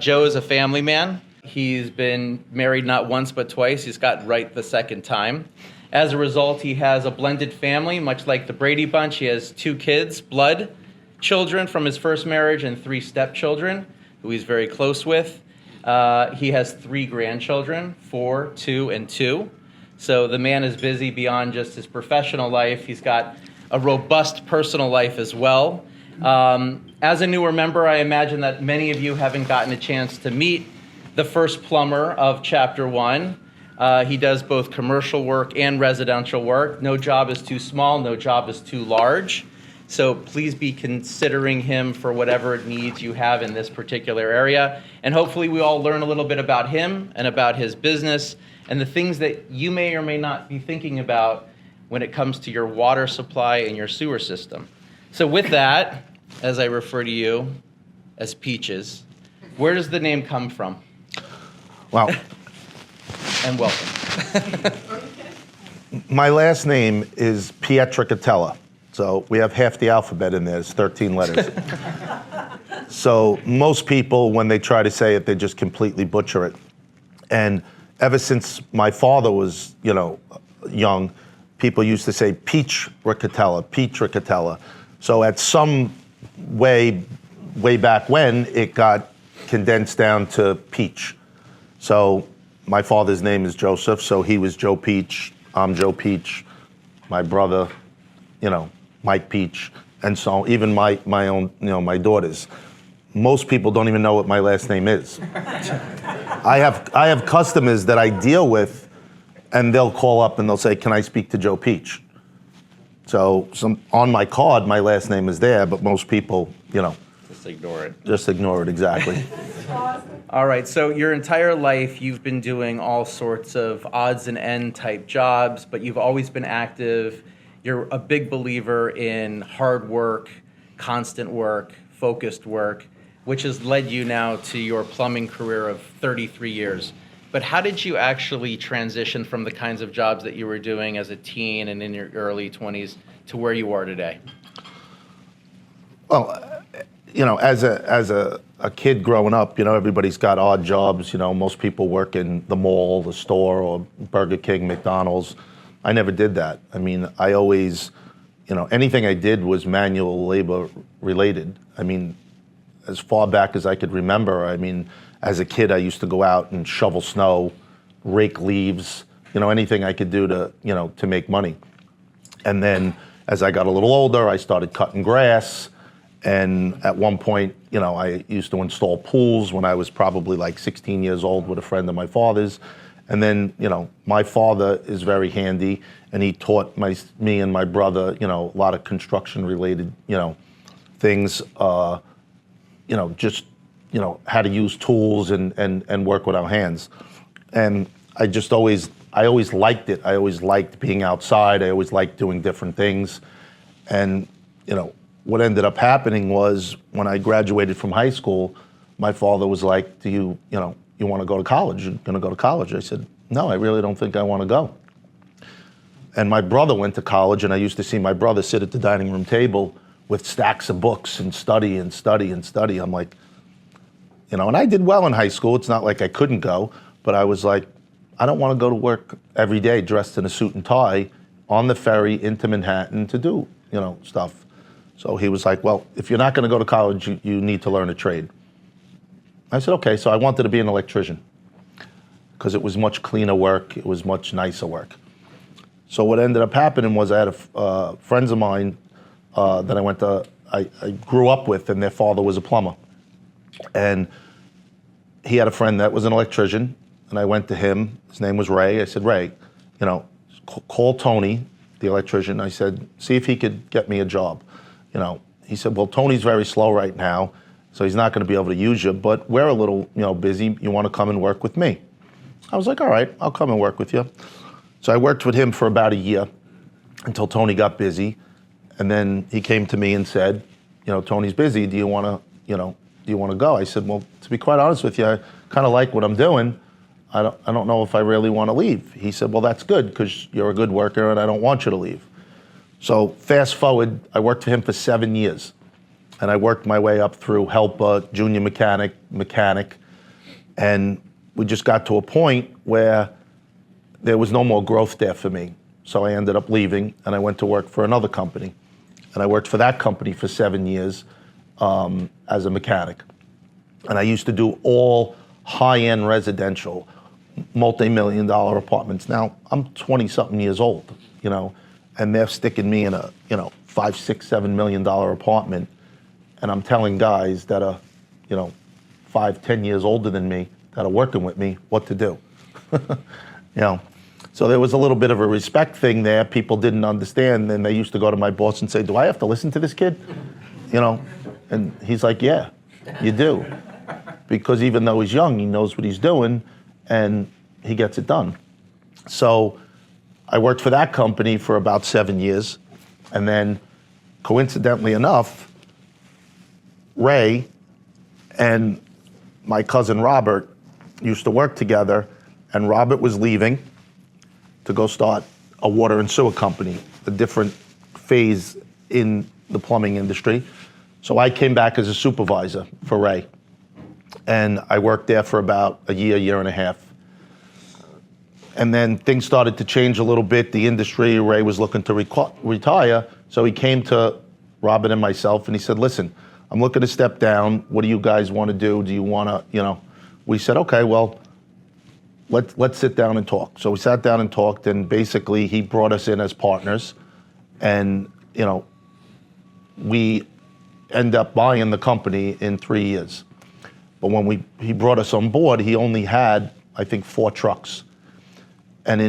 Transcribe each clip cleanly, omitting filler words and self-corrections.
Joe is a family man. He's been married not once but twice. He's got right the second time. As a result, he has a blended family, much like the Brady Bunch. He has 2 kids, blood children from his first marriage, and 3 stepchildren, who he's very close with. He has 3 grandchildren, 4, 2, and 2. So the man is busy beyond just his professional life. He's got a robust personal life as well. As a newer member, I imagine that many of you haven't gotten a chance to meet the first plumber of Chapter 1. He does both commercial work and residential work. No job is too small, no job is too large. So please be considering him for whatever needs you have in this particular area. And hopefully we all learn a little bit about him and about his business and the things that you may or may not be thinking about when it comes to your water supply and your sewer system. So with that, as I refer to you as Peaches, where does the name come from? Well, and welcome. my last name is Pietracatella. So we have half the alphabet in there. It's 13 letters. So most people, when they try to say it, they just completely butcher it. And ever since my father was, young, people used to say Pietracatella. So at some way back when, it got condensed down to Peach. So my father's name is Joseph, so he was Joe Peach, I'm Joe Peach, my brother, Mike Peach, and so even my own, my daughters. Most people don't even know what my last name is. I have customers that I deal with, and they'll call up and they'll say, "Can I speak to Joe Peach?" So on my card, my last name is there, but most people, just ignore it. Just ignore it, exactly. All right, so your entire life you've been doing all sorts of odds and end type jobs, but you've always been active. You're a big believer in hard work, constant work, focused work, which has led you now to your plumbing career of 33 years. But how did you actually transition from the kinds of jobs that you were doing as a teen and in your early 20s to where you are today? Well, as a kid growing up, everybody's got odd jobs. Most people work in the mall, the store, or Burger King, McDonald's. I never did that. I mean, I always, anything I did was manual labor related. I mean, as far back as I could remember, as a kid, I used to go out and shovel snow, rake leaves, anything I could do to make money. And then as I got a little older, I started cutting grass. And at one point, I used to install pools when I was probably like 16 years old with a friend of my father's. And then, my father is very handy, and he taught me and my brother, a lot of construction-related, things, just, how to use tools and work with our hands. And I always liked it. I always liked being outside. I always liked doing different things. And, what ended up happening was when I graduated from high school, my father was like, do you want to go to college? You're going to go to college? I said, no, I really don't think I want to go. And my brother went to college, and I used to see my brother sit at the dining room table with stacks of books and study and study and study. I'm like, and I did well in high school. It's not like I couldn't go, but I was like, I don't want to go to work every day dressed in a suit and tie on the ferry into Manhattan to do, stuff. So he was like, well, if you're not going to go to college, you need to learn a trade. I said, okay. So I wanted to be an electrician because it was much cleaner work. It was much nicer work. So what ended up happening was I had friends of mine that I grew up with, and their father was a plumber. And he had a friend that was an electrician, and I went to him. His name was Ray. I said, Ray, call Tony, the electrician. I said, see if he could get me a job. He said, well, Tony's very slow right now, so he's not going to be able to use you, but we're a little, busy. You want to come and work with me? I was like, all right, I'll come and work with you. So I worked with him for about a year until Tony got busy. And then he came to me and said, Tony's busy. Do you want to go? I said, well, to be quite honest with you, I kind of like what I'm doing. I don't know if I really want to leave. He said, well, that's good because you're a good worker and I don't want you to leave. So fast forward, I worked for him for 7 years. And I worked my way up through helper, junior mechanic, And we just got to a point where there was no more growth there for me. So I ended up leaving and I went to work for another company. And I worked for that company for 7 years as a mechanic. And I used to do all high-end residential, multi-million-dollar apartments. Now, I'm 20-something years old, you know, and they're sticking me in a, you know, $5, $6, $7 million apartment. And I'm telling guys that are, you know, 5, 10 years older than me that are working with me what to do. You know, so there was a little bit of a respect thing there. People didn't understand, and they used to go to my boss and say, "Do I have to listen to this kid?" You know, and he's like, "Yeah, you do," because even though he's young, he knows what he's doing, and he gets it done. So I worked for that company for about 7 years, and then coincidentally enough, Ray and my cousin Robert used to work together, and Robert was leaving to go start a water and sewer company, a different phase in the plumbing industry. So I came back as a supervisor for Ray. And I worked there for about a year and a half. And then things started to change a little bit. The industry, Ray was looking to retire. So he came to Robert and myself and he said, "Listen, I'm looking to step down. What do you guys want to do? Do you want to, you know?" We said, "Okay, well, let's sit down and talk." So we sat down and talked, and basically he brought us in as partners, and you know, we end up buying the company in 3 years. But when he brought us on board, he only had, I think, 4 trucks, and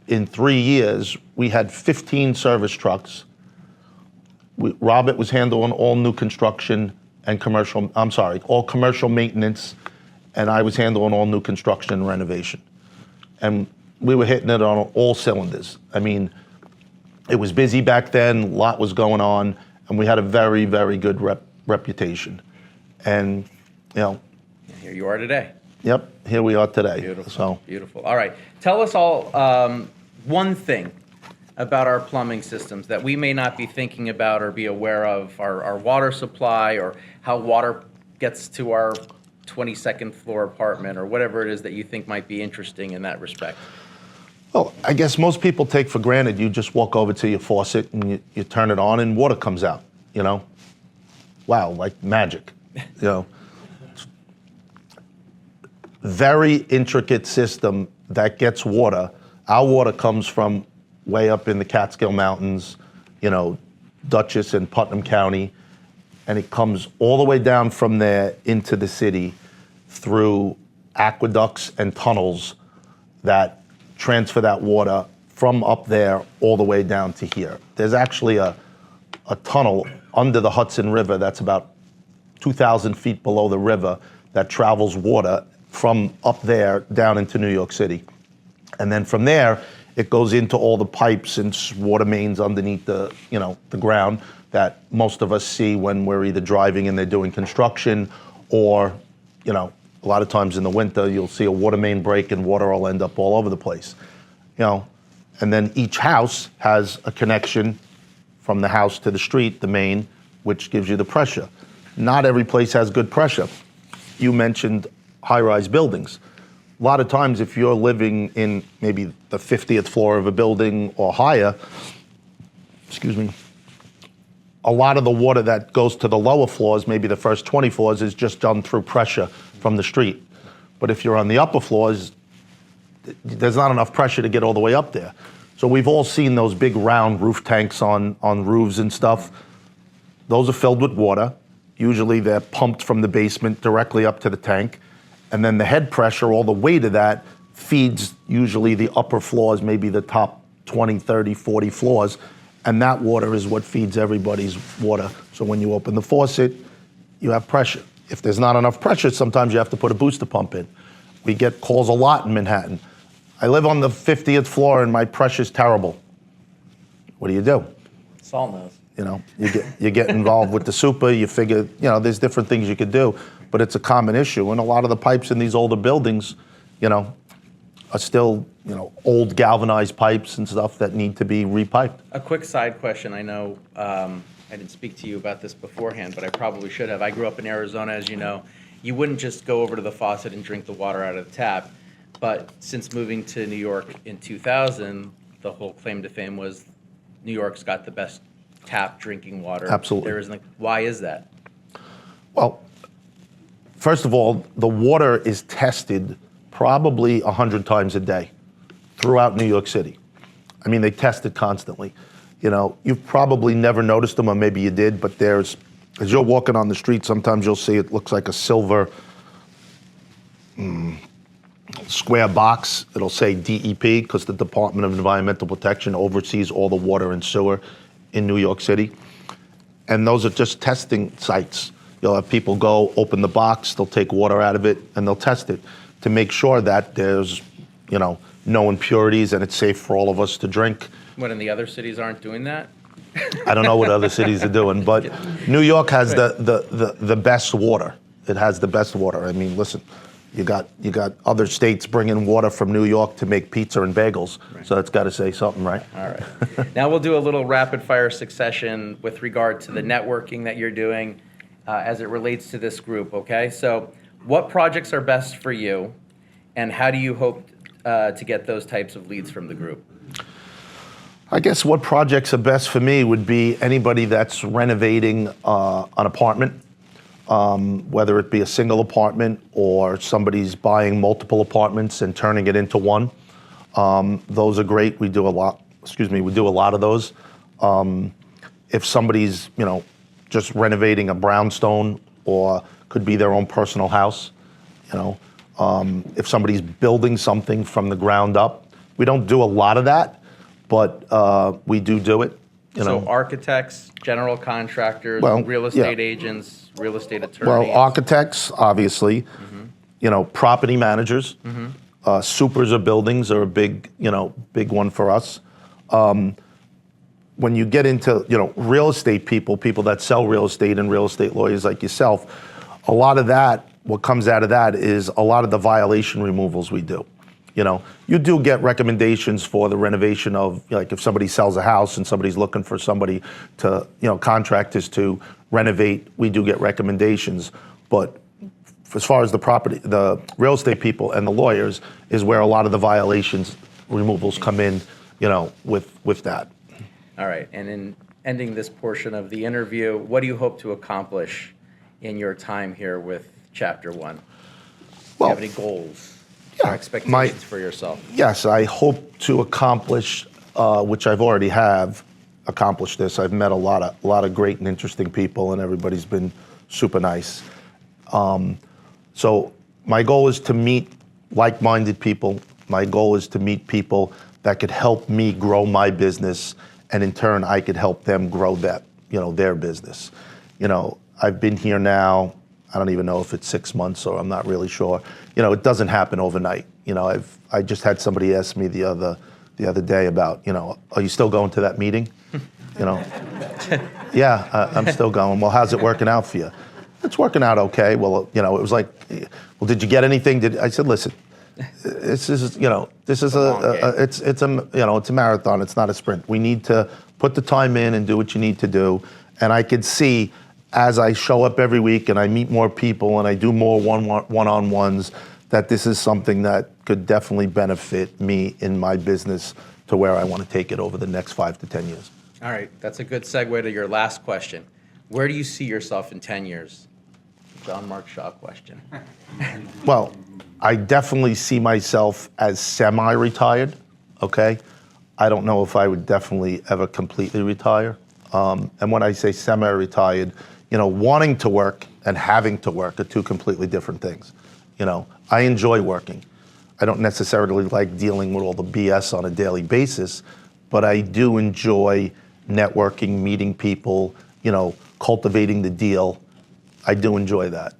in 3 years we had 15 service trucks. Robert was handling all new construction and all commercial maintenance, and I was handling all new construction and renovation. And we were hitting it on all cylinders. I mean, it was busy back then, a lot was going on, and we had a very, very good reputation. And, you know. Here you are today. Yep, here we are today. Beautiful, so. Beautiful. All right, tell us all one thing about our plumbing systems that we may not be thinking about or be aware of, our water supply, or how water gets to our 22nd floor apartment, or whatever it is that you think might be interesting in that respect. Well, I guess most people take for granted you just walk over to your faucet and you turn it on and water comes out, you know? Wow, like magic, you know? Very intricate system that gets water. Our water comes from way up in the Catskill Mountains, you know, Dutchess and Putnam County, and it comes all the way down from there into the city through aqueducts and tunnels that transfer that water from up there all the way down to here. There's actually a tunnel under the Hudson River that's about 2,000 feet below the river that travels water from up there down into New York City. And then from there, it goes into all the pipes and water mains underneath the ground that most of us see when we're either driving and they're doing construction, or, you know, a lot of times in the winter, you'll see a water main break and water will end up all over the place, you know. And then each house has a connection from the house to the street, the main, which gives you the pressure. Not every place has good pressure. You mentioned high-rise buildings. A lot of times if you're living in maybe the 50th floor of a building or higher, a lot of the water that goes to the lower floors, maybe the first 20 floors, is just done through pressure from the street. But if you're on the upper floors, there's not enough pressure to get all the way up there. So we've all seen those big round roof tanks on roofs and stuff. Those are filled with water. Usually they're pumped from the basement directly up to the tank. And then the head pressure, all the weight of that, feeds usually the upper floors, maybe the top 20, 30, 40 floors. And that water is what feeds everybody's water. So when you open the faucet, you have pressure. If there's not enough pressure, sometimes you have to put a booster pump in. We get calls a lot in Manhattan. I live on the 50th floor and my pressure's terrible. What do you do? Saul knows. You know, you get involved with the super, you figure, you know, there's different things you could do, but it's a common issue. And a lot of the pipes in these older buildings, you know, are still, you know, old galvanized pipes and stuff that need to be repiped. A quick side question. I know I didn't speak to you about this beforehand, but I probably should have. I grew up in Arizona, as you know. you wouldn't just go over to the faucet and drink the water out of the tap. But since moving to New York in 2000, the whole claim to fame was New York's got the best tap drinking water. Absolutely. There isn't. Why is that? Well, first of all, the water is tested probably 100 times a day throughout New York City. I mean, they test it constantly. You know, you've probably never noticed them, or maybe you did, but as you're walking on the street, sometimes you'll see it looks like a silver square box. It'll say DEP, because the Department of Environmental Protection oversees all the water and sewer in New York City. And those are just testing sites. You'll have people go open the box, they'll take water out of it, and they'll test it to make sure that there's, you know, no impurities and it's safe for all of us to drink. When in the other cities aren't doing that? I don't know what other cities are doing, but New York has the best water. It has the best water. I mean, listen, you got other states bringing water from New York to make pizza and bagels, right. So that's got to say something, right? All right. Now we'll do a little rapid fire succession with regard to the networking that you're doing as it relates to this group, okay? So what projects are best for you, and how do you hope to get those types of leads from the group? I guess what projects are best for me would be anybody that's renovating an apartment, whether it be a single apartment or somebody's buying multiple apartments and turning it into one. Those are great. We do a lot. We do a lot of those. If somebody's, you know, just renovating a brownstone, or could be their own personal house, you know, if somebody's building something from the ground up, we don't do a lot of that, but we do it. You know. So architects, general contractors, real estate agents, real estate attorneys. Well, architects, obviously, you know, property managers, supers of buildings are a big one for us. When you get into, you know, real estate people that sell real estate, and real estate lawyers like yourself, a lot of that, what comes out of that is a lot of the violation removals we do. You know, you do get recommendations for the renovation of, like, if somebody sells a house and somebody's looking for somebody to, you know, contractors to renovate, we do get recommendations. But as far as the real estate people and the lawyers is where a lot of the violations removals come in, you know, with that. All right, and in ending this portion of the interview, what do you hope to accomplish in your time here with Chapter 1? Do you have any goals? Or expectations for yourself? Yes, I hope to accomplish, which I've already accomplished this. I've met a lot of great and interesting people, and everybody's been super nice. So my goal is to meet like-minded people. My goal is to meet people that could help me grow my business, and in turn, I could help them grow their business. You know, I've been here now, I don't even know if it's 6 months, or I'm not really sure. You know, it doesn't happen overnight. You know, I just had somebody ask me the other day about, you know, are you still going to that meeting? You know, yeah, I'm still going. Well, how's it working out for you? It's working out okay. Well, you know, it was like, well, did you get anything? I said, listen, this is it's a marathon. It's not a sprint. We need to put the time in and do what you need to do. And I could see, as I show up every week and I meet more people and I do more one-on-ones, that this is something that could definitely benefit me in my business to where I want to take it over the next 5 to 10 years. All right, that's a good segue to your last question. Where do you see yourself in 10 years? John Mark Shaw question. Well, I definitely see myself as semi-retired, okay? I don't know if I would definitely ever completely retire. And when I say semi-retired, you know, wanting to work and having to work are two completely different things. You know, I enjoy working. I don't necessarily like dealing with all the BS on a daily basis, but I do enjoy networking, meeting people, you know, cultivating the deal. I do enjoy that,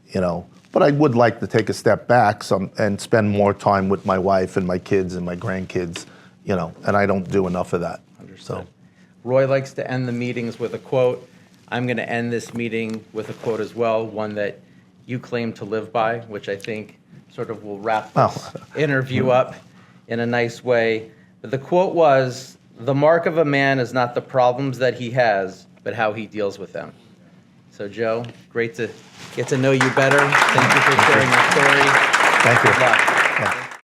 you know. But I would like to take a step back and spend more time with my wife and my kids and my grandkids, you know, and I don't do enough of that. Understood. So. Roy likes to end the meetings with a quote. I'm going to end this meeting with a quote as well, one that you claim to live by, which I think sort of will wrap this interview up in a nice way. But the quote was, "The mark of a man is not the problems that he has, but how he deals with them." So Joe, great to get to know you better. Thank you for sharing your story. Thank you. Good luck. Yeah.